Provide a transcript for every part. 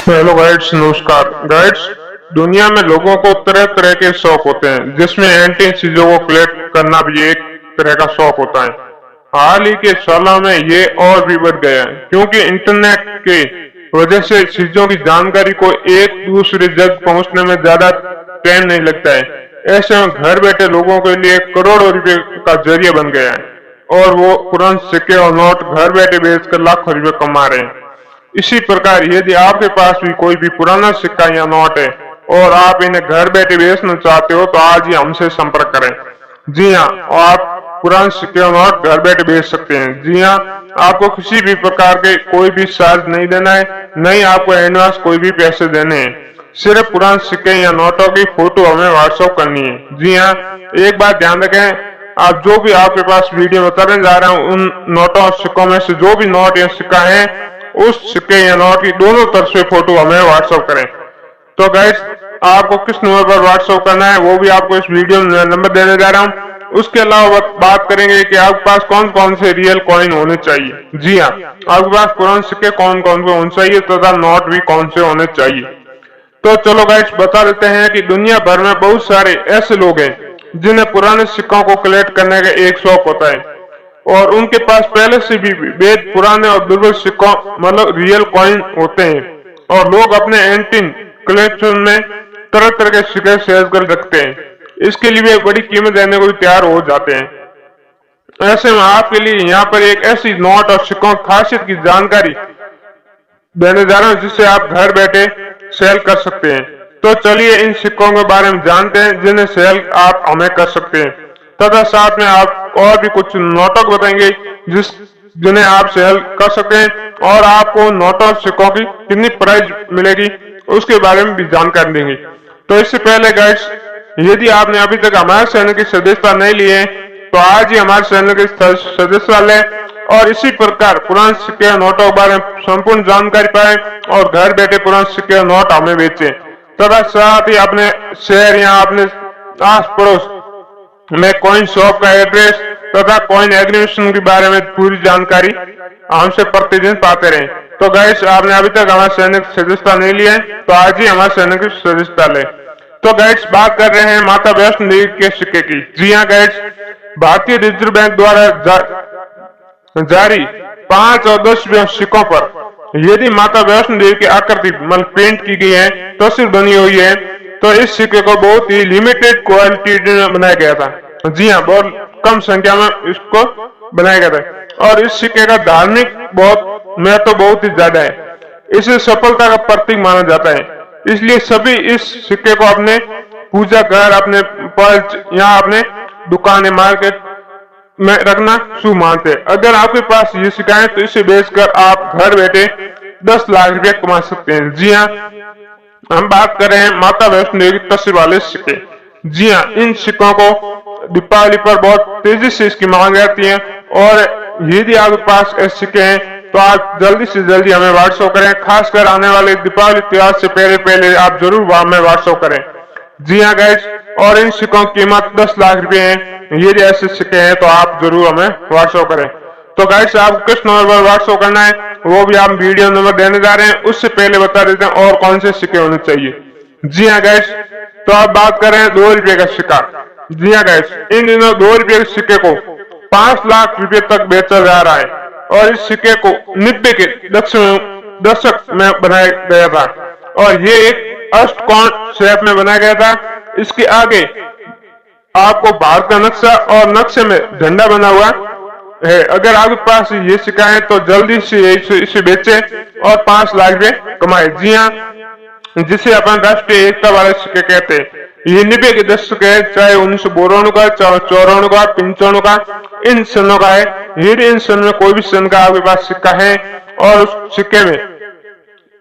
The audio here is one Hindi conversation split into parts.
हेलो गाइड्स, नमस्कार गाइड्स। दुनिया में लोगों को तरह तरह के शौक होते हैं, जिसमें एंटीक चीजों को कलेक्ट करना भी एक तरह का शौक होता है। हाल ही के सालों में ये और भी बढ़ गया है, क्योंकि इंटरनेट की वजह से चीजों की जानकारी को एक दूसरे जग पहुंचने में ज्यादा टाइम नहीं लगता है। ऐसे में घर बैठे लोगों के लिए करोड़ों रुपए का जरिया बन गया है और वो पुराने सिक्के और नोट घर बैठे बेचकर लाखों रुपए कमा रहे हैं। इसी प्रकार यदि आपके पास भी कोई भी पुराना सिक्का या नोट है और आप इन्हें घर बैठे बेचना चाहते हो, तो आज ही हमसे संपर्क करें। जी हाँ, आप पुराने सिक्के और नोट घर बैठे बेच सकते हैं। जी हाँ, आपको किसी भी प्रकार के कोई भी चार्ज नहीं देना है, नहीं आपको एडवांस कोई भी पैसे देने हैं। सिर्फ पुराने सिक्के या नोटों की फोटो हमें व्हाट्सएप करनी है। जी हाँ, एक बात ध्यान रखें, आप जो भी आपके पास वीडियो बताने जा रहा हूँ, उन नोटों और सिक्कों में से जो भी नोट या सिक्का है, उस सिक्के या नोट की दोनों तरफ से फोटो हमें व्हाट्सएप करें। तो गाइस, आपको किस नंबर पर व्हाट्सएप करना है वो भी आपको इस वीडियो में नंबर देने जा रहा हूँ। उसके अलावा बात करेंगे कि आपके पास कौन कौन से रियल कॉइन होने चाहिए। जी हाँ, आपके पास पुराने सिक्के कौन कौन से होने चाहिए तथा नोट भी कौन से होने चाहिए। तो चलो गाइस, बता देते हैं कि दुनिया भर में बहुत सारे ऐसे लोग हैं जिन्हें पुराने सिक्कों को कलेक्ट करने का एक शौक होता है और उनके पास पहले से भी बेहद पुराने और दुर्लभ सिक्कों मतलब रियल कॉइन होते हैं और लोग अपने एंटीक कलेक्शन में तरह तरह के सिक्के सेव कर रखते हैं। इसके लिए वे बड़ी कीमत देने को भी तैयार हो जाते हैं। ऐसे में आपके लिए यहाँ पर एक ऐसी नोट और सिक्कों की खासियत की जानकारी देने जा रहा हूँ, जिससे आप घर बैठे सेल कर सकते हैं। तो चलिए इन सिक्कों के बारे में जानते हैं जिन्हें सेल आप हमें कर सकते हैं, तथा साथ में आप और भी कुछ नोटों को बताएंगे जिन्हें आप सेल कर सकते हैं और आपको नोटों और सिक्कों की कितनी प्राइस मिलेगी उसके बारे में भी जानकारी देंगे। तो इससे पहले गाइस, यदि आपने अभी तक हमारे चैनल की सदस्यता नहीं ली है, तो आज ही हमारे चैनल की सदस्यता लें और इसी प्रकार पुराने सिक्के और नोटों के बारे में संपूर्ण जानकारी पाए और घर बैठे पुराने सिक्के और नोट हमें बेचे, तथा साथ ही अपने शहर या अपने आस पड़ोस में कॉइन शॉप का एड्रेस तथा कॉइन एग्रीमेशन के बारे में पूरी जानकारी हमसे प्रतिदिन पाते रहें। तो गाइस, आपने अभी तक हमारे चैनल की सदस्यता नहीं लिया है, तो आज ही हमारे चैनल की सदस्यता लें। तो गाइस, बात कर रहे हैं माता वैष्णो देवी के सिक्के की। जी हाँ गाइस, भारतीय रिजर्व बैंक द्वारा जारी 5 और 10 सिक्कों पर यदि माता वैष्णो देवी की आकृति मतलब पेंट की गई है, तस्वीर बनी हुई है, तो इस सिक्के को बहुत ही लिमिटेड क्वालिटी में बनाया गया था। जी हाँ, बहुत कम संख्या में इसको बनाया गया था और इस सिक्के का धार्मिक महत्व बहुत ही ज्यादा है। इसे सफलता का प्रतीक माना जाता है, इसलिए सभी इस सिक्के को अपने पूजा घर, अपने पर्च या अपने दुकान मार्केट में रखना शुभ मानते हैं। अगर आपके पास ये सिक्का है तो इसे बेचकर आप घर बैठे 10 लाख रुपए कमा सकते हैं। जी हाँ, हम बात कर रहे हैं माता वैष्णो देवी की तस्वीर वाले सिक्के। जी हाँ, इन सिक्कों को दीपावली पर बहुत तेजी से इसकी मांग रहती है और यदि आपके पास ऐसे सिक्के हैं तो आप जल्दी से जल्दी हमें व्हाट्सएप करें। खासकर आने वाले दीपावली त्योहार से पहले पहले आप जरूर हमें व्हाट्सएप करें। जी हाँ गाइस, और इन सिक्कों की कीमत 10 लाख रुपए है। यदि ऐसे सिक्के हैं तो आप जरूर हमें व्हाट्सएप करें। तो गाइस, आप किस नंबर पर व्हाट्सएप करना है वो भी आप वीडियो नंबर देने जा रहे हैं, उससे पहले बता देते हैं और कौन से सिक्के होने चाहिए। जी हाँ गाइस, तो आप बात कर रहे हैं 2 रुपए का सिक्का। जी हाँ गाइस, इन दिनों 2 रुपए के सिक्के को 5 लाख रुपए तक बेचा जा रहा है और इस सिक्के को 90 के दशक में बनाया गया था और ये एक अष्टकोण शेप में बनाया गया था। इसके आगे आपको भारत का नक्शा और नक्शे में झंडा बना हुआ है। अगर आपके पास ये सिक्का है तो जल्दी से इसे बेचे और 5 लाख रुपए कमाए। जी हाँ, जिसे अपन राष्ट्रीय एकता वाले सिक्के कहते हैं। ये 90 के दशक है, चाहे 1992 का, 94 का, 95 का, इन सनों का है। यदि इन सन में कोई भी सन का आपके पास सिक्का है और उस सिक्के में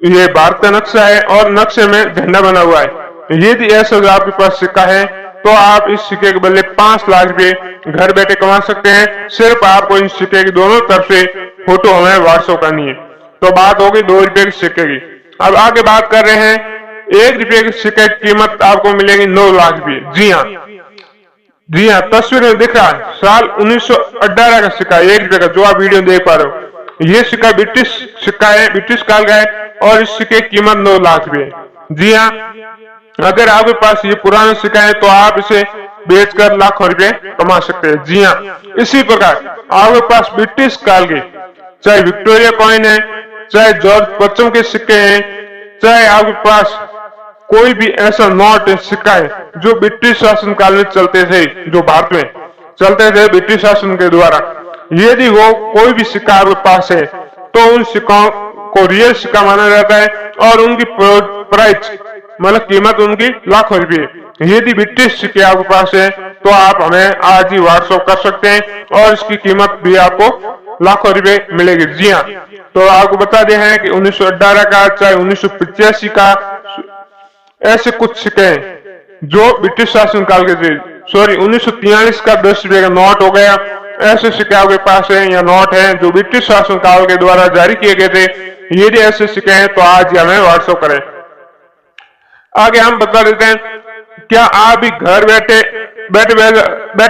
ये भारत का नक्शा है और नक्शे में झंडा बना हुआ है, यदि ऐसा आपके पास सिक्का है तो आप इस सिक्के के बदले 5 लाख रुपए घर बैठे कमा सकते हैं। सिर्फ आपको इन सिक्के की दोनों तरफ से फोटो हमें व्हाट्सएप करनी है। तो बात होगी 2 रुपए के सिक्के की। अब आगे बात कर रहे हैं 1 रुपए के सिक्के की कीमत आपको मिलेगी 9 लाख रुपए। जी हाँ, तस्वीर में दिख रहा है साल 1918 का सिक्का 1 रुपए का, जो आप वीडियो देख पा रहे हो। ये सिक्का ब्रिटिश सिक्का है, ब्रिटिश काल का है और इस सिक्के की कीमत 9 लाख रुपए है। जी हाँ, अगर आपके पास ये पुराना सिक्का है तो आप इसे बेचकर लाखों रुपए कमा सकते हैं। जी हाँ, इसी प्रकार आपके पास ब्रिटिश काल के चाहे विक्टोरिया कॉइन है, चाहे जॉर्ज पश्चिम के सिक्के हैं, चाहे आपके पास कोई भी ऐसा नोट सिक्का है जो ब्रिटिश शासन काल में चलते थे, जो भारत में चलते थे ब्रिटिश शासन के द्वारा, यदि वो कोई भी सिक्का आपके पास है तो उन सिक्कों को रियल सिक्का माना जाता है और उनकी प्राइस मतलब कीमत उनकी लाखों रुपये। यदि ब्रिटिश सिक्के आपके पास है तो आप हमें आज ही व्हाट्सएप कर सकते हैं और इसकी कीमत भी आपको लाखों रुपए मिलेगी। जी हाँ, तो आपको बता दें हैं कि 1918 का चाहे 1985 का ऐसे कुछ सिक्के हैं जो ब्रिटिश शासन काल के थे। सॉरी, 1943 का 10 रुपए का नोट हो गया। ऐसे सिक्के आपके पास है या नोट है जो ब्रिटिश शासन काल के द्वारा जारी किए गए थे। यदि ऐसे सिक्के हैं तो आज ही हमें व्हाट्सएप करें। आगे हम बता देते हैं, क्या आप भी घर बैठे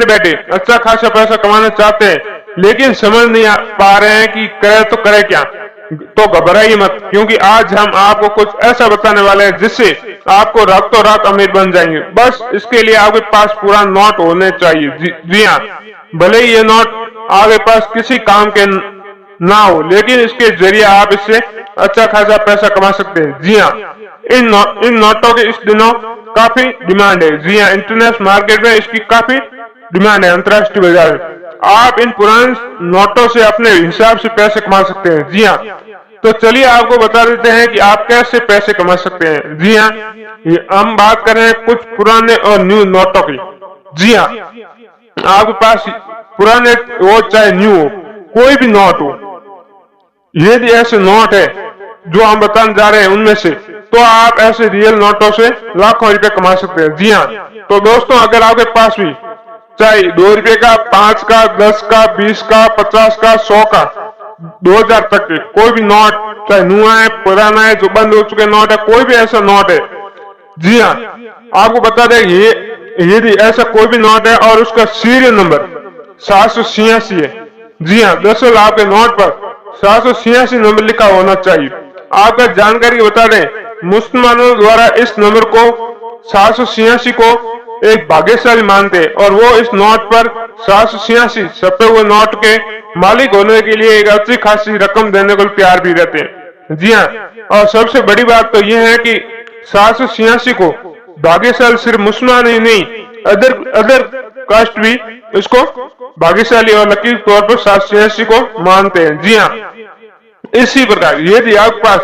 बैठे अच्छा खासा पैसा कमाना चाहते हैं लेकिन समझ नहीं पा रहे हैं कि करे तो करे क्या? तो घबराइए मत, क्योंकि आज हम आपको कुछ ऐसा बताने वाले हैं जिससे आपको रातों रात अमीर बन जाएंगे। बस इसके लिए आपके पास पूरा नोट होने चाहिए। जी हाँ, भले ही ये नोट आपके पास किसी काम के ना हो, लेकिन इसके जरिए आप इससे अच्छा खासा पैसा कमा सकते हैं। जी हाँ, इन नोटों के इस दिनों काफी डिमांड है। जी हाँ, इंटरनेशनल मार्केट में इसकी काफी डिमांड है, अंतर्राष्ट्रीय बाजार में। आप इन पुराने नोटों से अपने हिसाब से पैसे कमा सकते हैं। जी हाँ, तो चलिए आपको बता देते हैं कि आप कैसे पैसे कमा सकते हैं। जी हाँ, हम बात कर रहे हैं कुछ पुराने और न्यू नोटों की। जी हाँ, आपके पास पुराने हो चाहे न्यू हो, कोई भी नोट हो, यदि ऐसे नोट है जो हम बताने जा रहे हैं उनमें से, तो आप ऐसे रियल नोटों से लाखों रुपए कमा सकते हैं। जी हाँ, तो दोस्तों अगर आपके पास भी चाहे 2 रुपए का, 5 का, 10 का, 20 का, 50 का, 100 का, 2000 तक के कोई भी नोट, चाहे नुआ है, पुराना है, जो बंद हो चुके नोट है, कोई भी ऐसा नोट है। जी हाँ, आपको बता दें ये यदि ऐसा कोई भी नोट है और उसका सीरियल नंबर 786 है। जी हाँ, दरअसल आपके नोट पर 786 नंबर लिखा होना चाहिए। आपका जानकारी बता दें, मुसलमानों द्वारा इस नंबर को 786 को एक भाग्यशाली मानते हैं और वो इस नोट पर 786 छपे हुए नोट के मालिक होने के लिए एक अच्छी खासी रकम देने को तैयार भी रहते हैं। जी हाँ, और सबसे बड़ी बात तो यह है कि 786 को भाग्यशाली सिर्फ मुसलमान ही नहीं, अदर कास्ट भी इसको भाग्यशाली और लकी तौर पर 786 को मानते हैं। जी हाँ, इसी प्रकार यदि आपके पास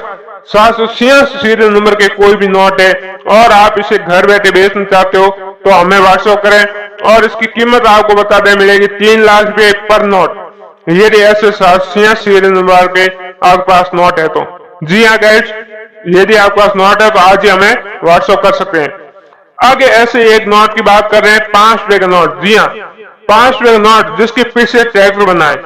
786 सीरियल नंबर के कोई भी नोट है और आप इसे घर बैठे बेचना चाहते हो तो हमें व्हाट्सएप करें और इसकी कीमत आपको बता दें मिलेगी 3 लाख रुपए पर नोट, यदि ऐसे 786 सीरियल नंबर के आपके पास नोट है तो। जी हाँ गाइस, यदि आपके पास नोट है तो आज ही हमें व्हाट्सएप कर सकते हैं। आगे ऐसे एक नोट की बात कर रहे हैं, 5 रुपए का नोट। जी हाँ, 5 रुपए का नोट जिसके पीछे ट्रैक्टर बना है।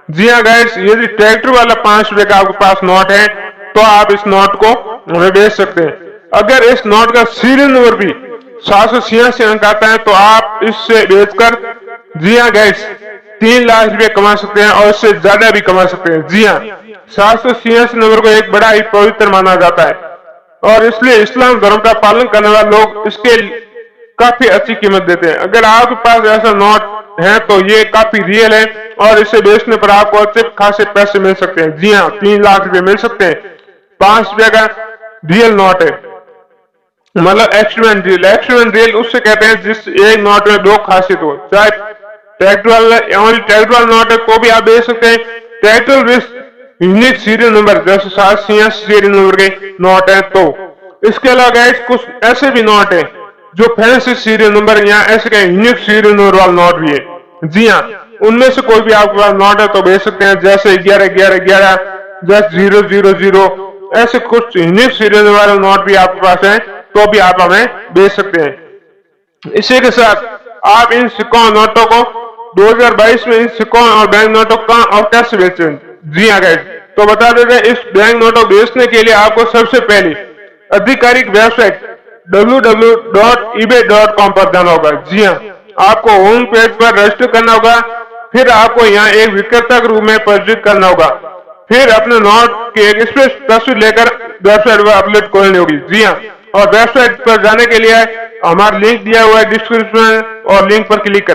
जी हाँ गाइस, यदि ट्रैक्टर वाला 5 रुपए का आपके पास नोट है तो आप इस नोट को हमें बेच सकते हैं। अगर इस नोट का सीरियल नंबर भी 786 अंक आता है तो आप इससे बेचकर, जी हाँ गाइस, 3 लाख रुपए कमा सकते हैं और इससे ज्यादा भी कमा सकते हैं। जी हाँ, 786 नंबर को एक बड़ा ही पवित्र माना जाता है और इसलिए इस्लाम धर्म का पालन करने वाले लोग इसके काफी अच्छी कीमत देते हैं। अगर आपके पास ऐसा नोट है तो ये काफी रियल है और इसे बेचने पर आपको अच्छे खासे पैसे मिल सकते हैं। जी हाँ, 3 लाख रुपए मिल सकते हैं। 5 रुपए का रियल नोट है, मतलब एक्सपेरिमेंट रियल। एक्सपेरिमेंट रियल उससे कहते हैं जिस एक नोट में 2 खासियत हो। चाहे ट्रैक्टर वाला नोट है तो भी आप बेच सकते हैं। Tractor with unique serial number जैसे 786 सीरियल नंबर के नोट है तो। इसके अलावा गाइस कुछ ऐसे भी नोट है जो फैंसी सीरियल नंबर या ऐसे का यूनिक सीरियल नंबर वाला नोट भी है। जी हाँ, उनमें से कोई भी आपके पास नोट है तो बेच सकते हैं, जैसे 111111, जैसे 000, ऐसे कुछ यूनिक सीरियल वाले नोट भी आपके पास है तो भी आप हमें बेच सकते हैं। इसी के साथ आप इन सिक्कों नोटों को 2022 में इन सिक्कों और बैंक नोटों का और कैसे बेचें। जी हाँ गाइस, तो बता देते हैं, इस बैंक नोटों बेचने के लिए आपको सबसे पहले आधिकारिक वेबसाइट www.ebay.com पर जाना होगा। जी हाँ, आपको होम पेज पर रजिस्टर करना होगा, फिर आपको यहाँ एक विक्रेता के रूप में पंजीकृत करना होगा फिर अपने नोट की एक स्पेस तस्वीर लेकर वेबसाइट पर अपलोड करनी होगी। जी हाँ, और वेबसाइट पर जाने के लिए हमारा लिंक दिया हुआ है डिस्क्रिप्शन में, और लिंक पर क्लिक करें।